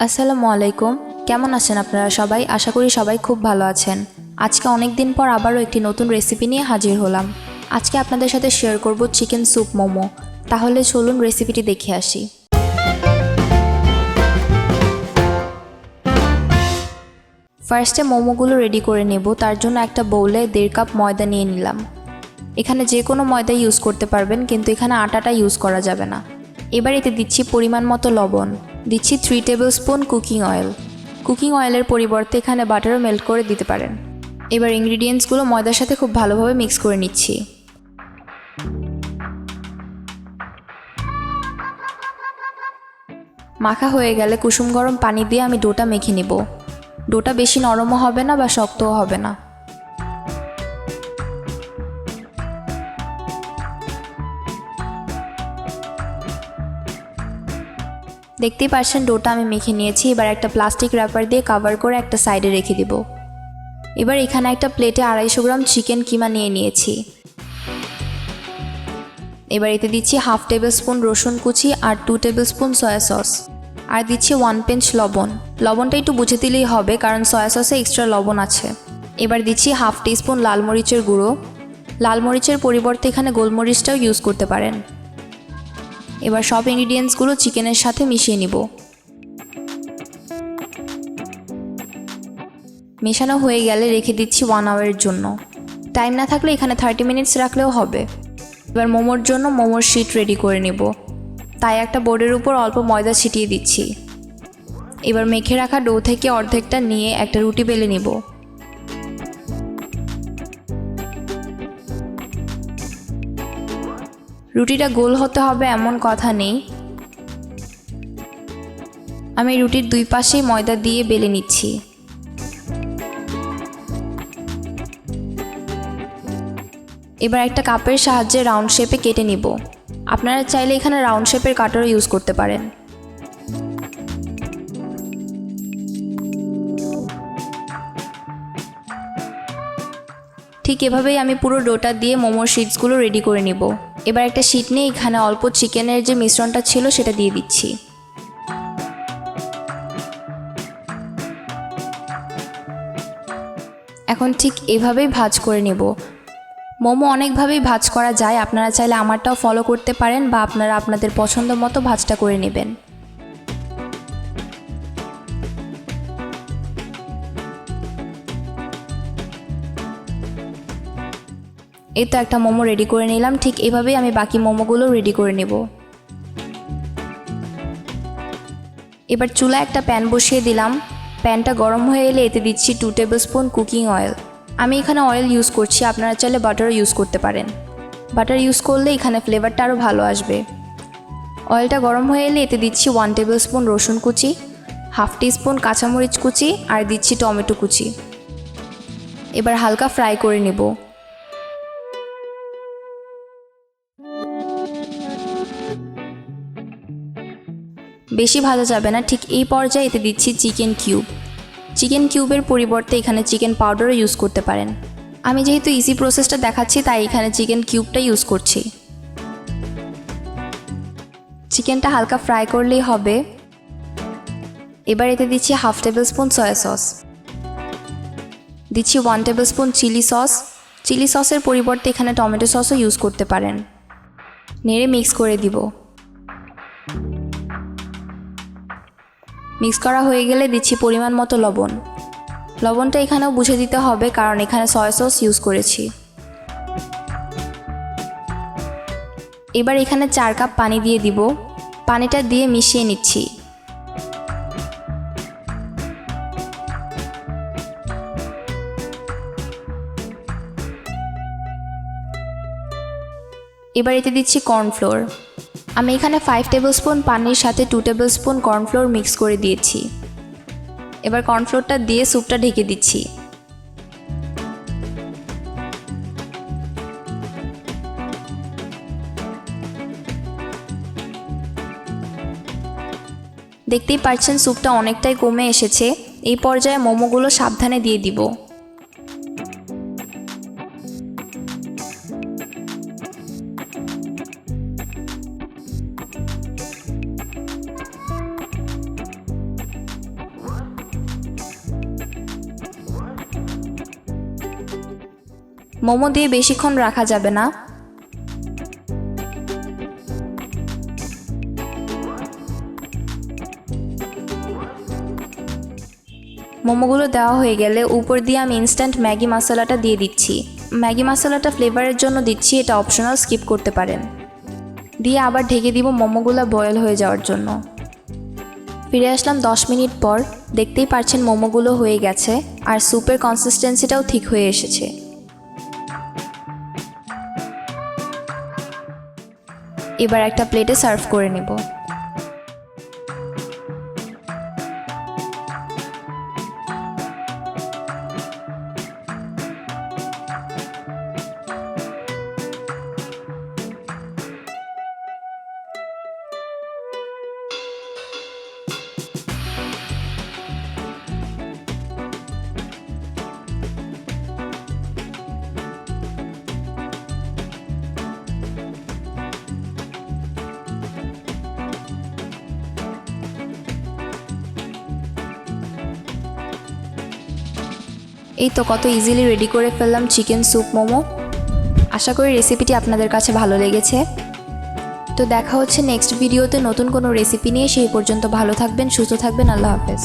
আসসালামু আলাইকুম। কেমন আছেন আপনারা সবাই? আশা করি সবাই খুব ভালো আছেন। আজকে অনেক দিন পর আবারও একটি নতুন রেসিপি নিয়ে হাজির হলাম। আজকে আপনাদের সাথে শেয়ার করব চিকেন স্যুপ মোমো। তাহলে চলুন রেসিপিটি দেখে আসি। ফার্স্টে মোমোগুলো রেডি করে নেব। তার জন্য একটা বাউলে 1.5 কাপ ময়দা নিয়ে নিলাম। এখানে যে কোনো ময়দা ইউজ করতে পারবেন, কিন্তু এখানে আটাটা ইউজ করা যাবে না। এবার এতে দিচ্ছি পরিমাণ মতো লবণ, দিচ্ছি 3 tablespoon cooking oil. Cooking অয়েলের পরিবর্তে এখানে বাটারও মেল্ট করে দিতে পারেন। এবার ইনগ্রিডিয়েন্টসগুলো ময়দার সাথে খুব ভালোভাবে মিক্স করে নিচ্ছি। মাখা হয়ে গেলে কুসুম গরম পানি দিয়ে আমি ডোটা মেখে নিব। ডোটা বেশি নরমও হবে না বা শক্তও হবে না। দেখতেই পাচ্ছেন ডোটা আমি মেখে নিয়েছি। এবার একটা প্লাস্টিক র্যাপার দিয়ে কভার করে একটা সাইডে রেখে দিব। এবার এখানে একটা প্লেটে 250 গ্রাম চিকেন কিমা নিয়ে নিয়েছি। এবার এতে দিচ্ছি 1/2 টেবিল স্পুন রসুন কুচি আর 2 টেবিল স্পুন সয়া সস, আর দিচ্ছি 1 পিঞ্চ লবণ। লবণটা একটু বুঝে দিলেই হবে, কারণ সয়া সসে এক্সট্রা লবণ আছে। এবার দিচ্ছি 1/2 টিস্পুন লাল মরিচের গুঁড়ো। লাল মরিচের পরিবর্তে এখানে গোলমরিচটাও ইউজ করতে পারেন। এবার সব ইনগ্রিডিয়েন্টসগুলো চিকেনের সাথে মিশিয়ে নিব। মেশানো হয়ে গেলে রেখে দিচ্ছি 1 আওয়ারের জন্য। টাইম না থাকলে এখানে 30 মিনিটস রাখলেও হবে। এবার মোমোর জন্য মোমোর শিট রেডি করে নেব। তাই একটা বোর্ডের উপর অল্প ময়দা ছিটিয়ে দিচ্ছি। এবার মেখে রাখা ডো থেকে অর্ধেকটা নিয়ে একটা রুটি বেলে নিব। রুটিটা গোল হতে হবে এমন কথা নেই। আমি রুটির দুই পাশেই ময়দা দিয়ে বেলে নিচ্ছি। এবার একটা কাপের সাহায্যে রাউন্ড শেপে কেটে নিব। আপনারা চাইলে এখানে রাউন্ড শেপের কাটারও ইউজ করতে পারেন। ঠিক এভাবেই আমি পুরো ডোটা দিয়ে মোমোর শিটসগুলো রেডি করে নিব। এবার একটা শিট নিয়ে এখানে অল্প চিকেনের যে মিশ্রণটা ছিল সেটা দিয়ে দিচ্ছি। এখন ঠিক এভাবেই ভাঁজ করে নেব। মোমো অনেকভাবেই ভাঁজ করা যায়, আপনারা চাইলে আমারটাও ফলো করতে পারেন বা আপনারা আপনাদের পছন্দ মতো ভাঁজটা করে নেবেন। এই তো একটা মোমো রেডি করে নিলাম। ঠিক এভাবেই আমি বাকি মোমোগুলো রেডি করে নেব। এবার চুলায় একটা প্যান বসিয়ে দিলাম। প্যানটা গরম হয়ে এলে এতে দিচ্ছি 2 টেবিল স্পুন কুকিং অয়েল। আমি এখানে অয়েল ইউজ করছি, আপনারা চাইলে বাটারও ইউজ করতে পারেন। বাটার ইউজ করলে এখানে ফ্লেভারটা আরও ভালো আসবে। অয়েলটা গরম হয়ে এলে এতে দিচ্ছি 1 টেবিল স্পুন রসুন কুচি, 1/2 টিস্পুন কাঁচামরিচ কুচি আর দিচ্ছি টমেটো কুচি। এবার হালকা ফ্রাই করে নেব। বেশি ভাজা যাবে না। ঠিক এই পর্যায়ে এতে দিচ্ছি চিকেন কিউব। চিকেন কিউবের পরিবর্তে এখানে চিকেন পাউডারও ইউজ করতে পারেন। আমি যেহেতু ইজি প্রসেসটা দেখাচ্ছি তাই এখানে চিকেন কিউবটা ইউজ করছি। চিকেনটা হালকা ফ্রাই করলেই হবে। এবার এতে দিচ্ছি 1/2 টেবিল স্পুন সয়া সস, দিচ্ছি 1 টেবিল স্পুন চিলি সস। চিলি সসের পরিবর্তে এখানে টমেটো সসও ইউজ করতে পারেন। নেড়ে মিক্স করে দিব। মিক্স করা হয়ে গেলে দিচ্ছি পরিমাণ মতো লবণ। লবণটা এখানেও বুঝে দিতে হবে, কারণ এখানে সয়া সস ইউজ করেছি। এবার এখানে 4 কাপ পানি দিয়ে দিব। পানিটা দিয়ে মিশিয়ে নিচ্ছি। এবার এতে দিচ্ছি কর্নফ্লোর। আমি এখানে 5 টেবিল স্পুন পানির সাথে 2 টেবিল স্পুন কর্নফ্লোর মিক্স করে দিয়েছি। এবার কর্নফ্লোরটা দিয়ে স্যুপটা ঢেকে দিচ্ছি। দেখতেই পাচ্ছেন স্যুপটা অনেকটাই কমে এসেছে। এই পর্যায়ে মোমোগুলো সাবধানে দিয়ে দিব। মোমো দিয়ে বেশিক্ষণ রাখা যাবে না। মোমোগুলো দেওয়া হয়ে গেলে উপর দিয়ে আমি ইনস্ট্যান্ট ম্যাগি মশলাটা দিয়ে দিচ্ছি। ম্যাগি মশলাটা ফ্লেভারের জন্য দিচ্ছি, এটা অপশনাল, স্কিপ করতে পারেন। দিয়ে আবার ঢেকে দিব মোমোগুলো বয়েল হয়ে যাওয়ার জন্য। ফিরে আসলাম 10 মিনিট পর। দেখতেই পাচ্ছেন মোমোগুলো হয়ে গেছে আর স্যুপের কনসিস্টেন্সিটাও ঠিক হয়ে এসেছে। এবার একটা প্লেটে সার্ভ করে নেব। এই তো কত ইজিলি রেডি করে ফেললাম চিকেন স্যুপ মোমো। আশা করি রেসিপিটি আপনাদের কাছে ভালো লেগেছে। তো দেখা হচ্ছে নেক্সট ভিডিওতে নতুন কোনো রেসিপি নিয়ে। সেই পর্যন্ত ভালো থাকবেন, সুস্থ থাকবেন। আল্লাহ হাফেজ।